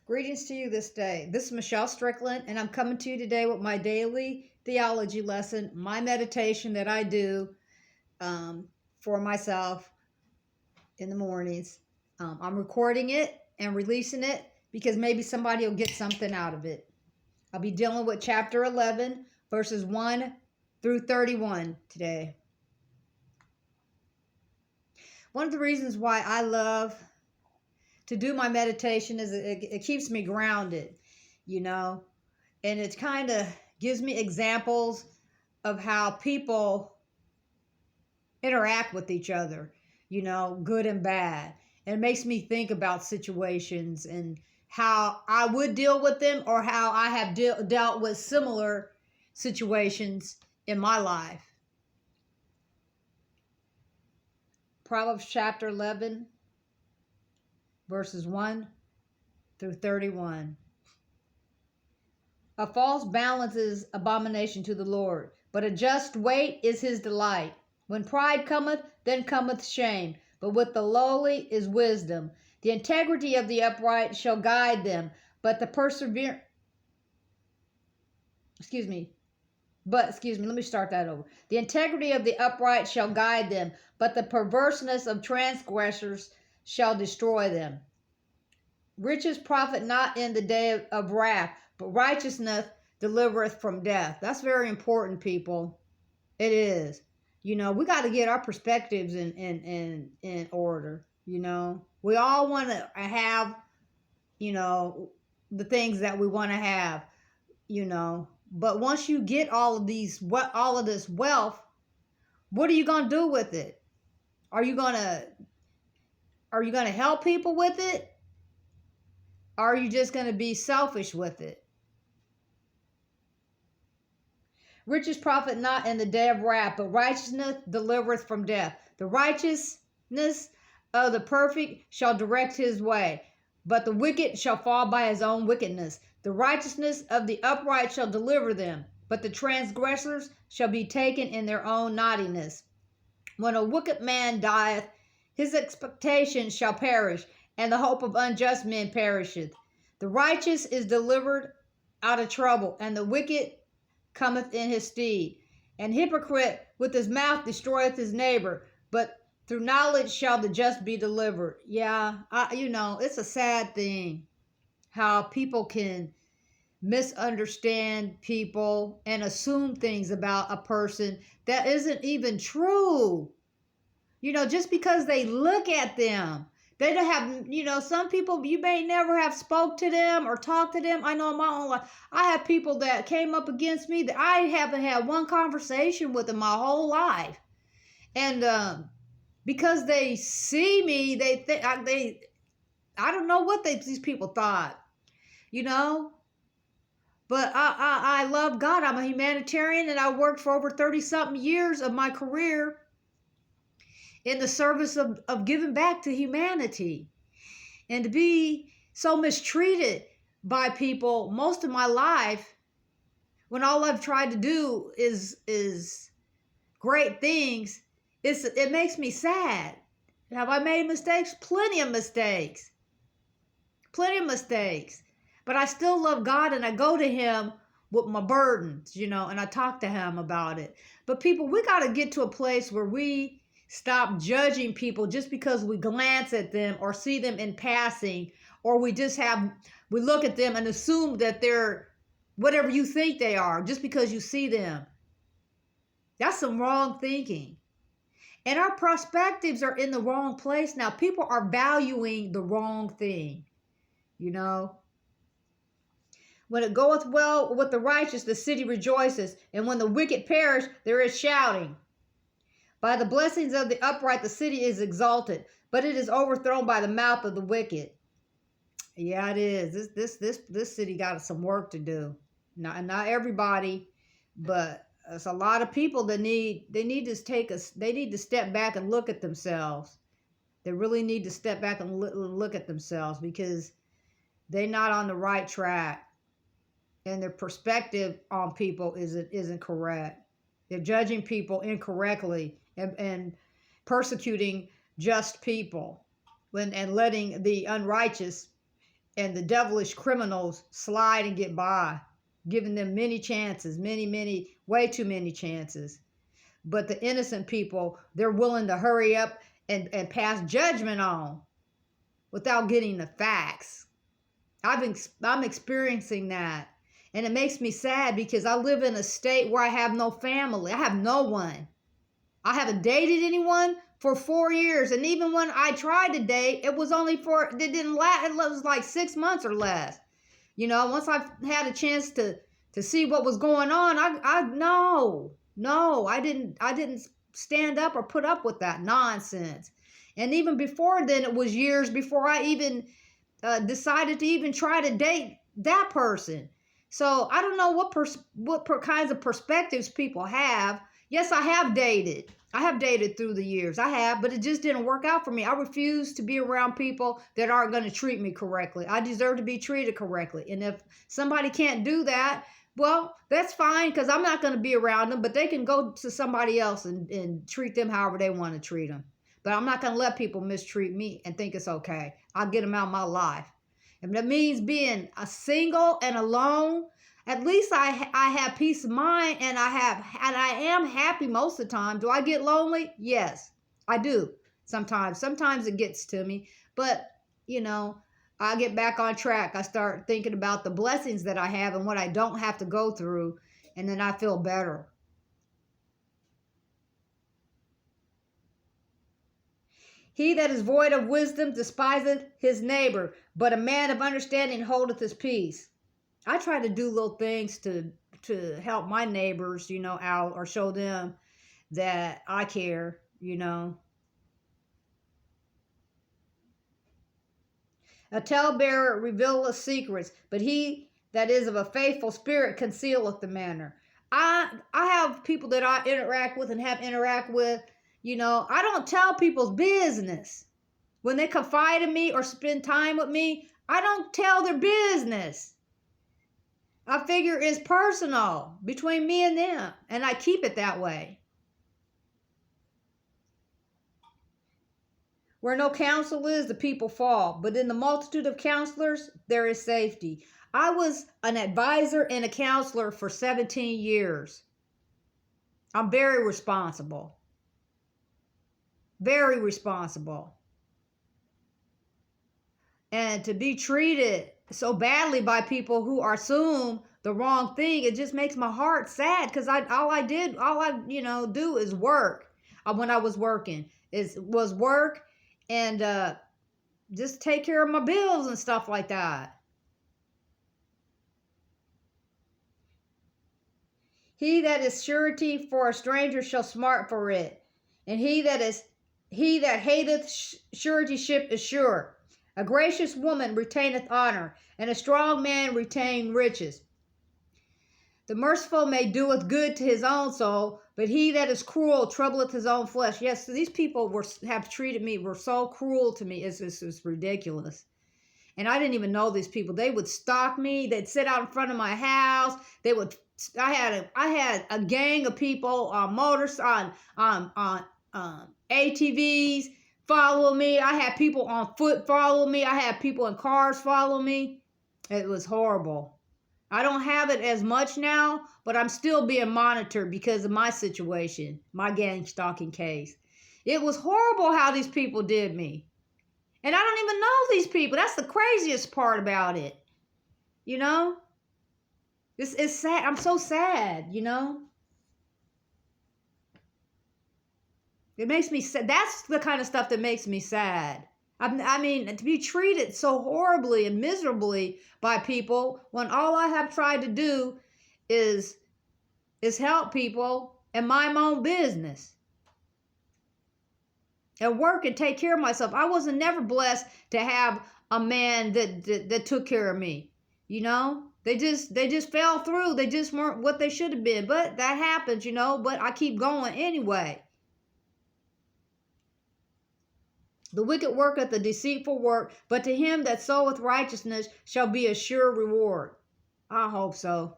Greetings to you this day. This is Michelle Strickland, and I'm coming to you today with my daily theology lesson, my meditation that I do for myself in the mornings. I'm recording it and releasing it because maybe somebody will get something out of it. I'll be dealing with chapter 11, verses 1 through 31 today. One of the reasons why I love to do my meditation is it keeps me grounded, and it kind of gives me examples of how people interact with each other, good and bad. And it makes me think about situations and how I would deal with them or how I have dealt with similar situations in my life. Proverbs chapter 11, verses 1 through 31. A false balance is abomination to the Lord, but a just weight is his delight. When pride cometh, then cometh shame, but with the lowly is wisdom. The integrity of the upright shall guide them, but the let me start that over. The integrity of the upright shall guide them, but the perverseness of transgressors shall destroy them. Riches profit not in the day of wrath, but righteousness delivereth from death. That's very important, people. It is. We got to get our perspectives in order. We all want to have, the things that we want to have, But once you get all of this wealth, what are you going to do with it? Are you going to help people with it? Or are you just going to be selfish with it? Riches profit not in the day of wrath, but righteousness delivereth from death. The righteousness of the perfect shall direct his way, but the wicked shall fall by his own wickedness. The righteousness of the upright shall deliver them, but the transgressors shall be taken in their own naughtiness. When a wicked man dieth, his expectation shall perish, and the hope of unjust men perisheth. The righteous is delivered out of trouble, and the wicked cometh in his stead. An hypocrite with his mouth destroyeth his neighbor, but through knowledge shall the just be delivered. Yeah, it's a sad thing how people can misunderstand people and assume things about a person that isn't even true. Just because they look at them. They don't have, some people you may never have spoke to them or talked to them. I know in my own life, I have people that came up against me that I haven't had one conversation with in my whole life. And because they see me, they think I don't know what these people thought, But I love God. I'm a humanitarian, and I worked for over 30-something years of my career in the service of giving back to humanity. And to be so mistreated by people most of my life, when all I've tried to do is great things, it makes me sad. Have I made mistakes? Plenty of mistakes. But I still love God, and I go to him with my burdens, and I talk to him about it. But people, we got to get to a place where we stop judging people just because we glance at them or see them in passing, or we look at them and assume that they're whatever you think they are just because you see them. That's some wrong thinking. And our perspectives are in the wrong place now. People are valuing the wrong thing, When it goeth well with the righteous, the city rejoices, and when the wicked perish, there is shouting. By the blessings of the upright, the city is exalted, but it is overthrown by the mouth of the wicked. Yeah, it is. This city got some work to do. Not everybody, but it's a lot of people that they need to step back and look at themselves. They really need to step back and look at themselves because they're not on the right track, and their perspective on people isn't correct. They're judging people incorrectly and persecuting just people and letting the unrighteous and the devilish criminals slide and get by, giving them many chances, way too many chances. But the innocent people, they're willing to hurry up and pass judgment on without getting the facts. I'm experiencing that. And it makes me sad because I live in a state where I have no family. I have no one. I haven't dated anyone for 4 years. And even when I tried to date, it was only it didn't last. It was like 6 months or less. You know, once I had a chance to see what was going on, I didn't stand up or put up with that nonsense. And even before then, it was years before I even decided to even try to date that person. So I don't know what kinds of perspectives people have. Yes, I have dated. I have dated through the years. I have, but it just didn't work out for me. I refuse to be around people that aren't going to treat me correctly. I deserve to be treated correctly. And if somebody can't do that, well, that's fine, because I'm not going to be around them, but they can go to somebody else and treat them however they want to treat them. But I'm not going to let people mistreat me and think it's okay. I'll get them out of my life. If that means being a single and alone, at least I have peace of mind, and I am happy most of the time. Do I get lonely? Yes, I do. Sometimes it gets to me, but you know, I get back on track. I start thinking about the blessings that I have and what I don't have to go through, and then I feel better. He that is void of wisdom despiseth his neighbor, but a man of understanding holdeth his peace. I try to do little things to help my neighbors, you know, out, or show them that I care, you know. A talebearer revealeth secrets, but he that is of a faithful spirit concealeth the matter. I have people that I interact with and have interact with, you know, I don't tell people's business. When they confide in me or spend time with me, I don't tell their business. I figure it's personal between me and them, and I keep it that way. Where no counsel is, the people fall, but in the multitude of counselors, there is safety. I was an advisor and a counselor for 17 years. I'm very responsible. Very responsible. And to be treated so badly by people who assume the wrong thing, it just makes my heart sad, because all I do is work. When I was working, was work and just take care of my bills and stuff like that. He that is surety for a stranger shall smart for it, and he that hateth suretyship is sure. A gracious woman retaineth honor, and a strong man retain riches. The merciful may doeth good to his own soul, but he that is cruel troubleth his own flesh. Yes, so these people have treated me, were so cruel to me. It's ridiculous. And I didn't even know these people. They would stalk me. They'd sit out in front of my house. I had a gang of people on ATVs follow me. I had people on foot follow me. I had people in cars follow me. It was horrible. I don't have it as much now, but I'm still being monitored because of my situation, my gang stalking case. It was horrible how these people did me. And I don't even know these people. That's the craziest part about it. You know? It's sad. I'm so sad, you know? It makes me sad. That's the kind of stuff that makes me sad. I mean, to be treated so horribly and miserably by people when all I have tried to do is help people and mind my own business and work and take care of myself. I wasn't never blessed to have a man that took care of me. You know, they just fell through. They just weren't what they should have been. But that happens, you know. But I keep going anyway. The wicked worketh the deceitful work, but to him that soweth righteousness shall be a sure reward. I hope so.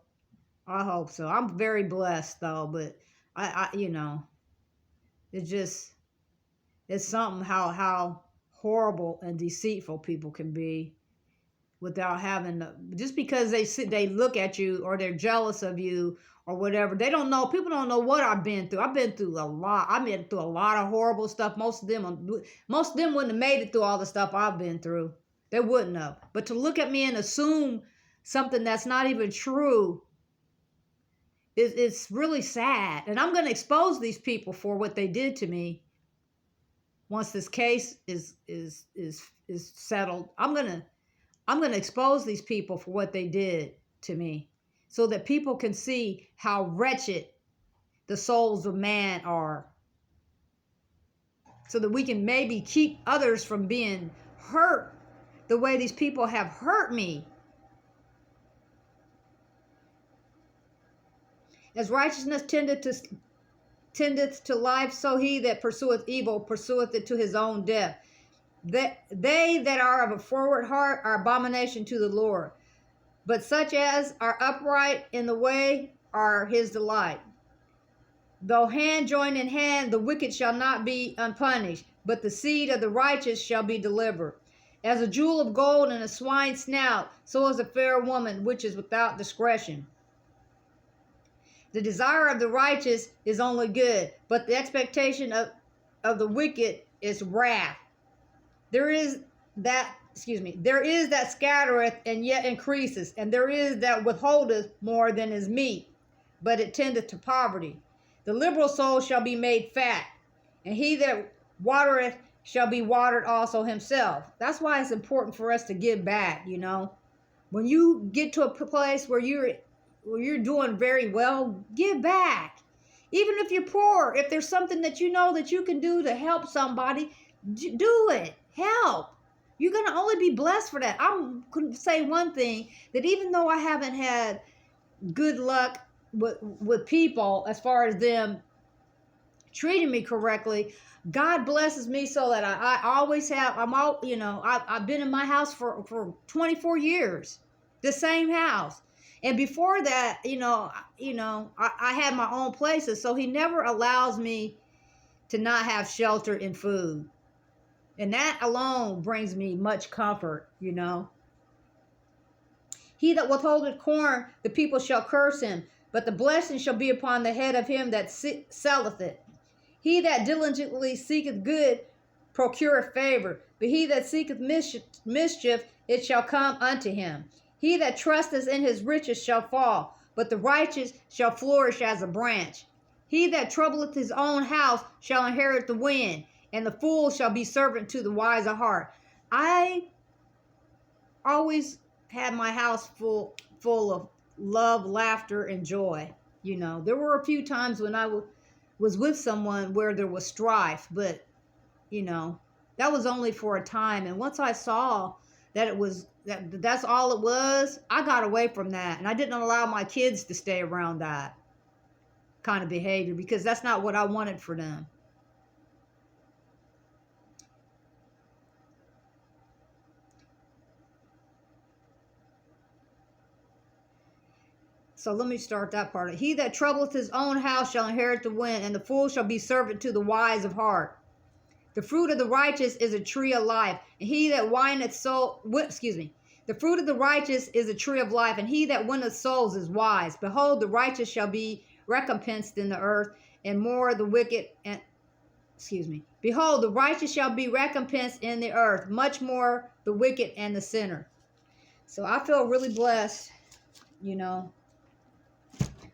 I hope so. I'm very blessed though, but I you know, it's something how horrible and deceitful people can be without having to, just because they look at you or they're jealous of you or whatever. They don't know. People don't know what I've been through. I've been through a lot. I've been through a lot of horrible stuff. Most of them wouldn't have made it through all the stuff I've been through. They wouldn't have. But to look at me and assume something that's not even true, it's really sad. And I'm going to expose these people for what they did to me. Once this case is settled, I'm gonna expose these people for what they did to me, so that people can see how wretched the souls of man are, so that we can maybe keep others from being hurt the way these people have hurt me. As righteousness tendeth to life, so he that pursueth evil pursueth it to his own death. They that are of a forward heart are abomination to the Lord, but such as are upright in the way are his delight. Though hand join in hand, the wicked shall not be unpunished, but the seed of the righteous shall be delivered. As a jewel of gold in a swine's snout, so is a fair woman which is without discretion. The desire of the righteous is only good, but the expectation of the wicked is wrath. There is that scattereth and yet increases, and there is that withholdeth more than is meet, but it tendeth to poverty. The liberal soul shall be made fat, and he that watereth shall be watered also himself. That's why it's important for us to give back, you know. When you get to a place where you're doing very well, give back. Even if you're poor, if there's something that you know that you can do to help somebody, do it. Help. You're going to only be blessed for that. I'm going to say one thing, that even though I haven't had good luck with people as far as them treating me correctly, God blesses me so that I always have, I've been in my house for 24 years, the same house. And before that, I had my own places. So he never allows me to not have shelter and food. And that alone brings me much comfort, you know. He that withholdeth corn, the people shall curse him, but the blessing shall be upon the head of him that selleth it. He that diligently seeketh good procureth favor, but he that seeketh mischief, it shall come unto him. He that trusteth in his riches shall fall, but the righteous shall flourish as a branch. He that troubleth his own house shall inherit the wind, and the fool shall be servant to the wise of heart. I always had my house full of love, laughter, and joy. You know, there were a few times when I was with someone where there was strife, but, that was only for a time. And once I saw that that's all it was, I got away from that. And I didn't allow my kids to stay around that kind of behavior, because that's not what I wanted for them. So let me start that part. He that troubleth his own house shall inherit the wind, and the fool shall be servant to the wise of heart. The fruit of the righteous is a tree of life, and he that the fruit of the righteous is a tree of life, and he that winneth souls is wise. Behold, the righteous shall be recompensed in the earth, and more the wicked, Behold, the righteous shall be recompensed in the earth, much more the wicked and the sinner. So I feel really blessed,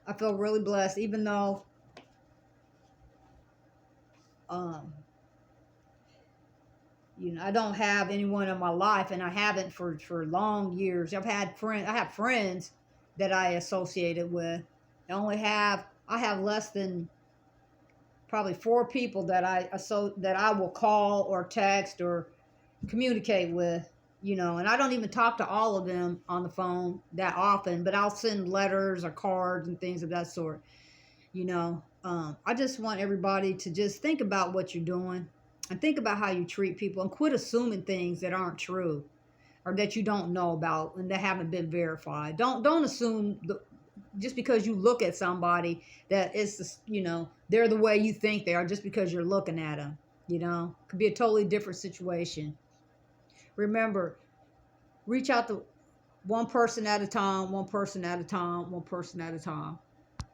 I feel really blessed, even though I don't have anyone in my life, and I haven't for long years. I have friends that I associated with. I have less than probably 4 people that I will call or text or communicate with, and I don't even talk to all of them on the phone that often, but I'll send letters or cards and things of that sort. I just want everybody to just think about what you're doing and think about how you treat people, and quit assuming things that aren't true or that you don't know about and that haven't been verified. Don't assume just because you look at somebody that it's, they're the way you think they are just because you're looking at them. Could be a totally different situation. Remember, reach out to one person at a time, one person at a time, one person at a time.